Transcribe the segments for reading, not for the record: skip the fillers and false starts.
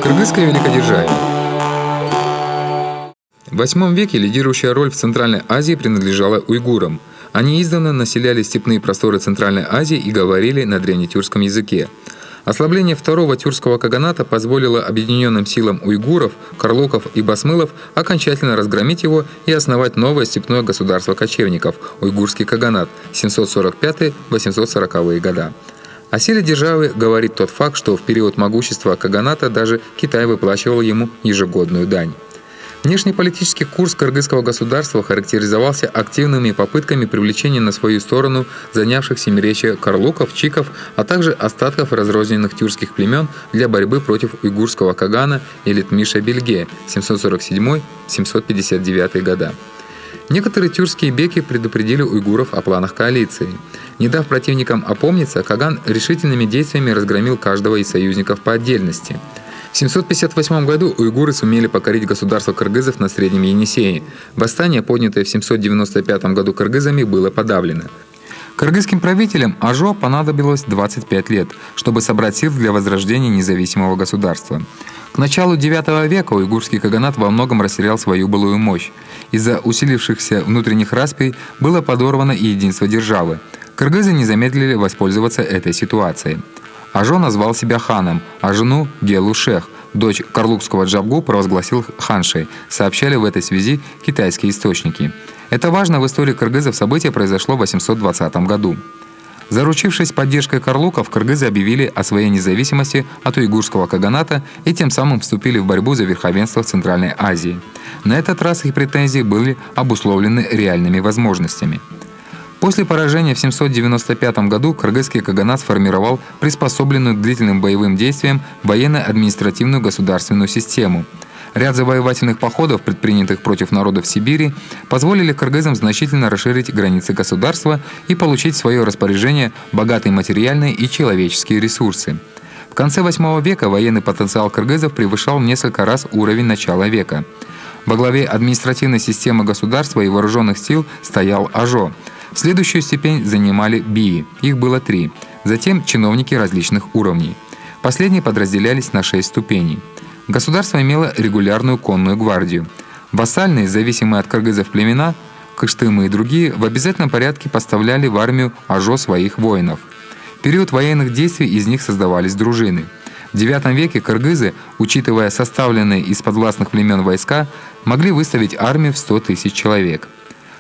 Кыргызское великодержавие. В VIII веке лидирующая роль в Центральной Азии принадлежала уйгурам. Они издавна населяли степные просторы Центральной Азии и говорили на древнетюркском языке. Ослабление второго тюркского каганата позволило объединенным силам уйгуров, карлуков и басмылов окончательно разгромить его и основать новое степное государство кочевников – уйгурский каганат 745-840 года. О силе державы говорит тот факт, что в период могущества каганата даже Китай выплачивал ему ежегодную дань. Внешнеполитический курс кыргызского государства характеризовался активными попытками привлечения на свою сторону занявших семиречье карлуков, чиков, а также остатков разрозненных тюркских племен для борьбы против уйгурского кагана Илитмиша-Бельге 747-759 года. Некоторые тюркские беки предупредили уйгуров о планах коалиции. Не дав противникам опомниться, Каган решительными действиями разгромил каждого из союзников по отдельности. В 758 году уйгуры сумели покорить государство кыргызов на Среднем Енисее. Восстание, поднятое в 795 году кыргызами, было подавлено. Кыргызским правителям Ажо понадобилось 25 лет, чтобы собрать сил для возрождения независимого государства. К началу IX века уйгурский каганат во многом растерял свою былую мощь. Из-за усилившихся внутренних расприй было подорвано и единство державы. Кыргызы не замедлили воспользоваться этой ситуацией. Ажо назвал себя ханом, а жену – Гелу-Шех, дочь карлукского Джабгу, провозгласил ханшей, сообщали в этой связи китайские источники. Это важное в истории кыргызов событие произошло в 820 году. Заручившись поддержкой карлуков, кыргызы объявили о своей независимости от уйгурского каганата и тем самым вступили в борьбу за верховенство в Центральной Азии. На этот раз их претензии были обусловлены реальными возможностями. После поражения в 795 году кыргызский каганат сформировал приспособленную к длительным боевым действиям военно-административную государственную систему. Ряд завоевательных походов, предпринятых против народов Сибири, позволили кыргызам значительно расширить границы государства и получить в свое распоряжение богатые материальные и человеческие ресурсы. В конце VIII века военный потенциал кыргызов превышал в несколько раз уровень начала века. Во главе административной системы государства и вооруженных сил стоял Ажо. Следующую степень занимали бии, их было 3, затем чиновники различных уровней. Последние подразделялись на 6 ступеней. Государство имело регулярную конную гвардию. Вассальные, зависимые от кыргызов племена, кыштымы и другие, в обязательном порядке поставляли в армию Ажо своих воинов. В период военных действий из них создавались дружины. В IX веке кыргызы, учитывая составленные из подвластных племен войска, могли выставить армию в 100 тысяч человек.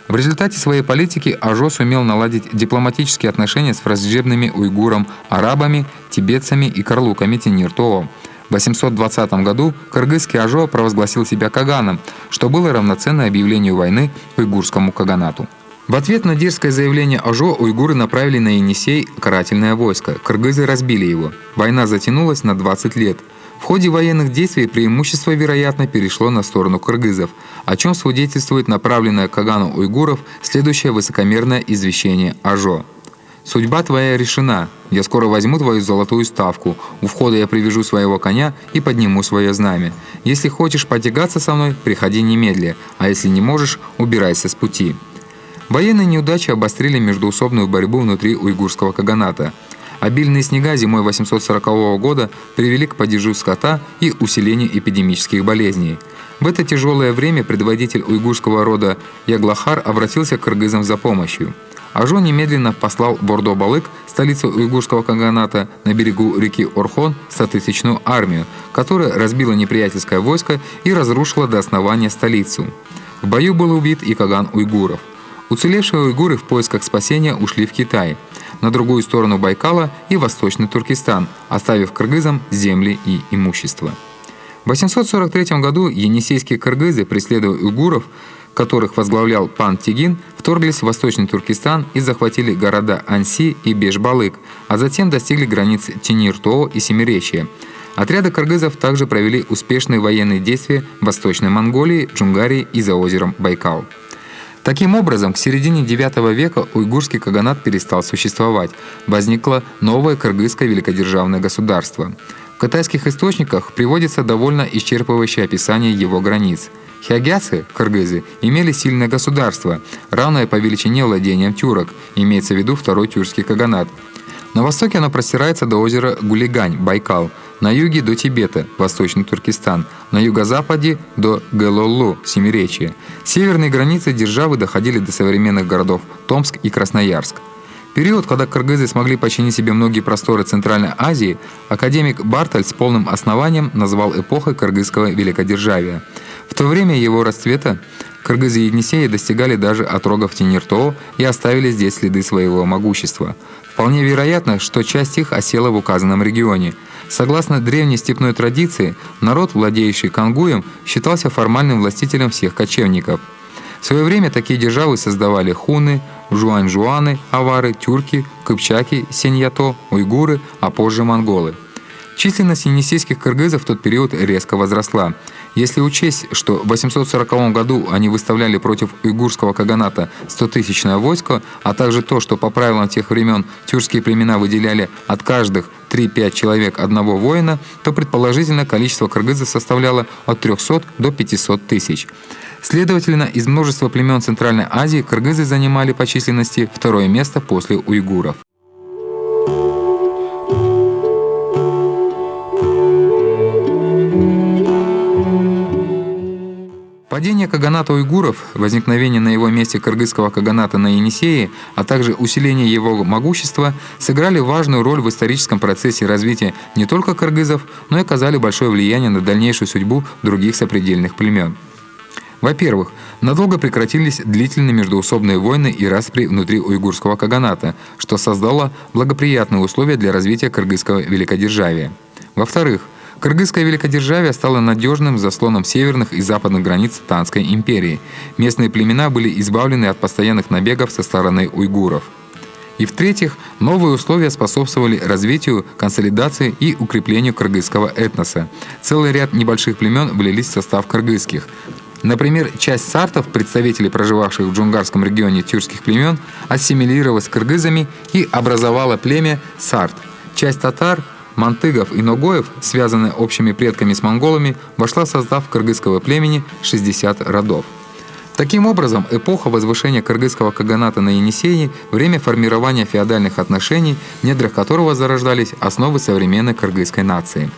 В результате своей политики Ажо сумел наладить дипломатические отношения с враждебными уйгурам, арабами, тибетцами и карлуками Тинир-Тоо. В 820 году кыргызский Ажо провозгласил себя каганом, что было равноценно объявлению войны уйгурскому каганату. В ответ на дерзкое заявление Ажо уйгуры направили на Енисей карательное войско. Кыргызы разбили его. Война затянулась на 20 лет. В ходе военных действий преимущество, вероятно, перешло на сторону кыргызов, о чем свидетельствует направленное к Кагану уйгуров следующее высокомерное извещение Ажо. «Судьба твоя решена. Я скоро возьму твою золотую ставку. У входа я привяжу своего коня и подниму свое знамя. Если хочешь потягаться со мной, приходи немедля, а если не можешь, убирайся с пути». Военные неудачи обострили междоусобную борьбу внутри уйгурского каганата. Обильные снега зимой 840 года привели к падежу скота и усилению эпидемических болезней. В это тяжелое время предводитель уйгурского рода Яглахар обратился к кыргызам за помощью. Ажо немедленно послал в Ордо-Балык, столицу уйгурского каганата, на берегу реки Орхон 100-тысячную армию, которая разбила неприятельское войско и разрушила до основания столицу. В бою был убит и каган уйгуров. Уцелевшие уйгуры в поисках спасения ушли в Китай, на другую сторону Байкала и Восточный Туркестан, оставив кыргызам земли и имущество. В 843 году енисейские кыргызы, преследуя уйгуров, которых возглавлял пан Тигин, вторглись в Восточный Туркестан и захватили города Анси и Беш-Балык, а затем достигли границ Тинир-Тоо и Семиречья. Отряды кыргызов также провели успешные военные действия в Восточной Монголии, Джунгарии и за озером Байкал. Таким образом, к середине IX века уйгурский каганат перестал существовать. Возникло новое кыргызское великодержавное государство. В китайских источниках приводится довольно исчерпывающее описание его границ. Хягясы, кыргызы, имели сильное государство, равное по величине владениям тюрок, имеется в виду второй тюркский каганат. На востоке оно простирается до озера Гулигань, Байкал. на юге до Тибета, Восточный Туркестан, на юго-западе до Гэлоллу, Семиречье. Северные границы державы доходили до современных городов Томск и Красноярск. Период, когда кыргызы смогли подчинить себе многие просторы Центральной Азии, академик Бартоль с полным основанием назвал эпохой кыргызского великодержавия. В то время его расцвета кыргызы Енисея достигали даже отрогов Тениртоо и оставили здесь следы своего могущества. Вполне вероятно, что часть их осела в указанном регионе. Согласно древней степной традиции, народ, владеющий Кангуем, считался формальным властителем всех кочевников. В свое время такие державы создавали хуны, жуань-жуаны, авары, тюрки, кыпчаки, сеньято, уйгуры, а позже монголы. Численность енисейских кыргызов в тот период резко возросла. Если учесть, что в 840 году они выставляли против уйгурского каганата 100-тысячное войско, а также то, что по правилам тех времен тюркские племена выделяли от каждых 3-5 человек одного воина, то предположительно количество кыргызов составляло от 300 до 500 тысяч. Следовательно, из множества племен Центральной Азии кыргызы занимали по численности второе место после уйгуров. Падение каганата уйгуров, возникновение на его месте кыргызского каганата на Енисее, а также усиление его могущества сыграли важную роль в историческом процессе развития не только кыргызов, но и оказали большое влияние на дальнейшую судьбу других сопредельных племен. Во-первых, надолго прекратились длительные междоусобные войны и распри внутри уйгурского каганата, что создало благоприятные условия для развития кыргызского великодержавия. Во-вторых, кыргызское великодержавие стало надежным заслоном северных и западных границ Танской империи. Местные племена были избавлены от постоянных набегов со стороны уйгуров. И в-третьих, новые условия способствовали развитию, консолидации и укреплению кыргызского этноса. Целый ряд небольших племен влились в состав кыргызских. Например, часть сартов, представителей проживавших в джунгарском регионе тюркских племен, ассимилировалась с кыргызами и образовала племя сарт. Часть татар, мантыгов и ногоев, связанная общими предками с монголами, вошла в состав кыргызского племени 60 родов. Таким образом, эпоха возвышения кыргызского каганата на Енисее – время формирования феодальных отношений, в недрах которого зарождались основы современной кыргызской нации.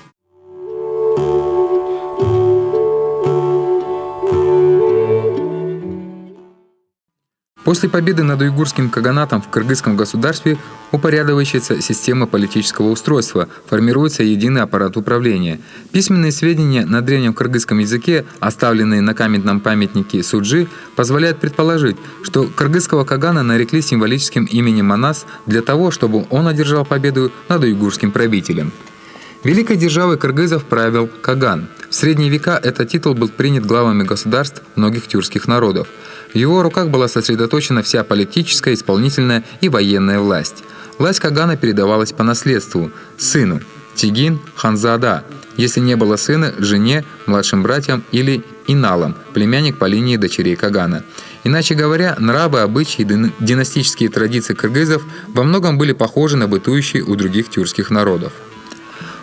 После победы над уйгурским каганатом в кыргызском государстве упорядочивается система политического устройства, формируется единый аппарат управления. Письменные сведения на древнем кыргызском языке, оставленные на каменном памятнике Суджи, позволяют предположить, что кыргызского кагана нарекли символическим именем Манас для того, чтобы он одержал победу над уйгурским правителем. Великой державой кыргызов правил Каган. В средние века этот титул был принят главами государств многих тюркских народов. В его руках была сосредоточена вся политическая, исполнительная и военная власть. Власть Кагана передавалась по наследству – сыну – Тигин, Ханзада, если не было сына – жене, младшим братьям или иналам, племянник по линии дочерей Кагана. Иначе говоря, нравы, обычаи и династические традиции кыргызов во многом были похожи на бытующие у других тюркских народов.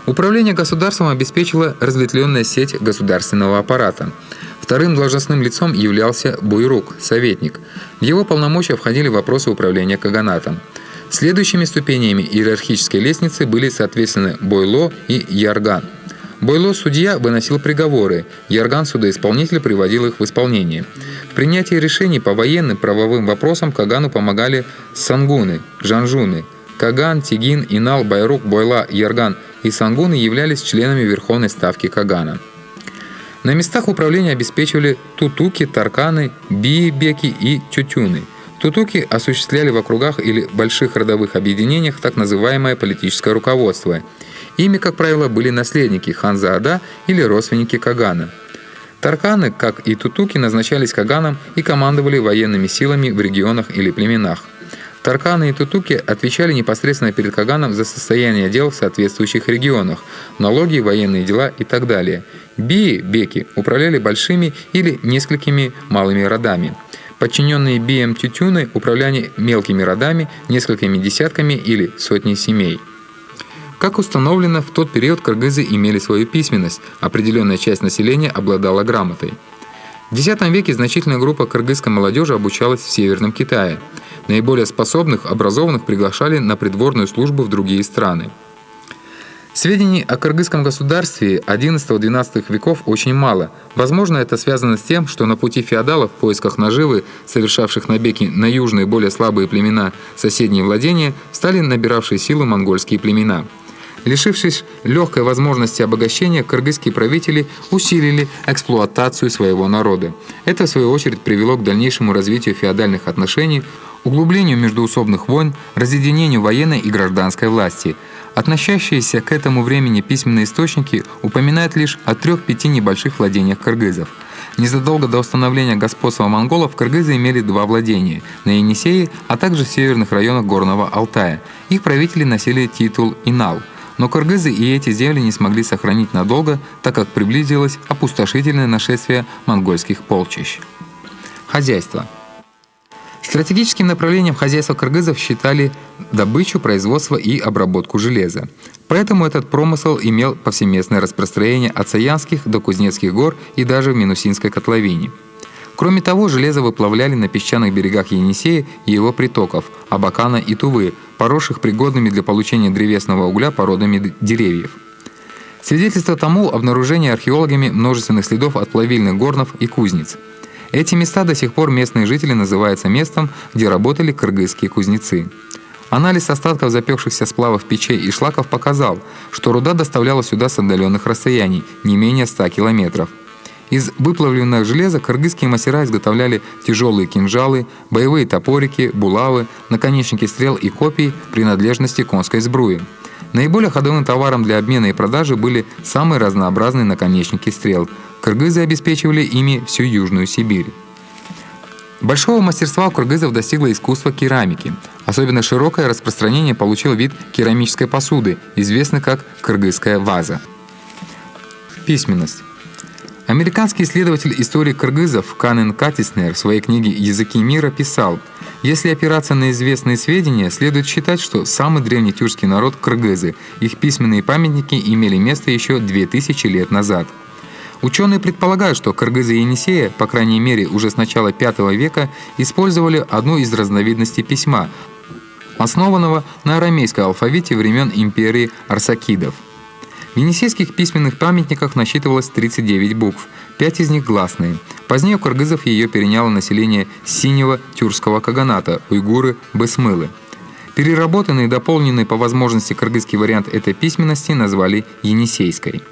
Управление государством обеспечила разветвленная сеть государственного аппарата. Вторым должностным лицом являлся буйрук, советник. В его полномочия входили вопросы управления каганатом. Следующими ступенями иерархической лестницы были, соответственно, бойло и ярган. Бойло – судья, выносил приговоры, ярган – судоисполнитель, приводил их в исполнение. В принятии решений по военным правовым вопросам кагану помогали сангуны, жанжуны. Каган, Тигин, Инал, Байрук, Бойла, Ярган и сангуны являлись членами Верховной Ставки Кагана. На местах управления обеспечивали тутуки, тарканы, бии-беки и тютюны. Тутуки осуществляли в округах или больших родовых объединениях так называемое политическое руководство. Ими, как правило, были наследники ханзаада или родственники Кагана. Тарканы, как и тутуки, назначались Каганом и командовали военными силами в регионах или племенах. Тарканы и тутуки отвечали непосредственно перед Каганом за состояние дел в соответствующих регионах, налоги, военные дела и так далее. Бии-беки управляли большими или несколькими малыми родами. Подчиненные биям тютюны управляли мелкими родами, несколькими десятками или сотней семей. Как установлено, в тот период кыргызы имели свою письменность, определенная часть населения обладала грамотой. В X веке значительная группа кыргызской молодежи обучалась в Северном Китае. Наиболее способных, образованных приглашали на придворную службу в другие страны. Сведений о кыргызском государстве XI-XII веков очень мало. Возможно, это связано с тем, что на пути феодалов в поисках наживы, совершавших набеги на южные более слабые племена соседние владения, стали набиравшие силу монгольские племена. Лишившись легкой возможности обогащения, кыргызские правители усилили эксплуатацию своего народа. Это, в свою очередь, привело к дальнейшему развитию феодальных отношений, углублению междоусобных войн, разъединению военной и гражданской власти. Относящиеся к этому времени письменные источники упоминают лишь о 3-5 небольших владениях кыргызов. Незадолго до установления господства монголов кыргызы имели 2 владения – на Енисее, а также в северных районах Горного Алтая. Их правители носили титул «инал». Но кыргызы и эти земли не смогли сохранить надолго, так как приблизилось опустошительное нашествие монгольских полчищ. Хозяйство. Стратегическим направлением хозяйства кыргызов считали добычу, производство и обработку железа. Поэтому этот промысел имел повсеместное распространение от Саянских до Кузнецких гор и даже в Минусинской котловине. Кроме того, железо выплавляли на песчаных берегах Енисея и его притоков – Абакана и Тувы, поросших пригодными для получения древесного угля породами деревьев. Свидетельство тому – обнаружение археологами множественных следов от плавильных горнов и кузнец. Эти места до сих пор местные жители называются местом, где работали кыргызские кузнецы. Анализ остатков запекшихся сплавов печей и шлаков показал, что руда доставляла сюда с отдаленных расстояний, не менее 100 километров. Из выплавленного железа кыргызские мастера изготовляли тяжелые кинжалы, боевые топорики, булавы, наконечники стрел и копий принадлежности конской сбруи. Наиболее ходовым товаром для обмена и продажи были самые разнообразные наконечники стрел. Кыргызы обеспечивали ими всю Южную Сибирь. Большого мастерства у кыргызов достигло искусство керамики. Особенно широкое распространение получил вид керамической посуды, известный как кыргызская ваза. Письменность. Американский исследователь истории кыргызов Канен Катиснер в своей книге «Языки мира» писал: «Если опираться на известные сведения, следует считать, что самый древний тюркский народ – кыргызы. Их письменные памятники имели место еще 2000 лет назад». Ученые предполагают, что кыргызы Енисея, по крайней мере уже с начала V века, использовали одну из разновидностей письма, основанного на арамейском алфавите времен империи арсакидов. В енисейских письменных памятниках насчитывалось 39 букв, 5 из них гласные. Позднее у кыргызов ее переняло население синего тюркского каганата – уйгуры, бысмылы. Переработанный и дополненный по возможности кыргызский вариант этой письменности назвали енисейской.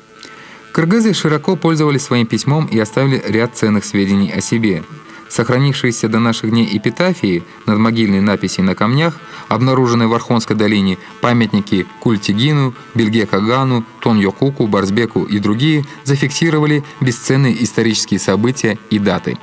Кыргызы широко пользовались своим письмом и оставили ряд ценных сведений о себе. Сохранившиеся до наших дней эпитафии, надмогильные написи на камнях, обнаруженные в Орхонской долине, памятники Культигину, Бельге-Кагану, Тон-Йокуку, Барсбеку и другие зафиксировали бесценные исторические события и даты.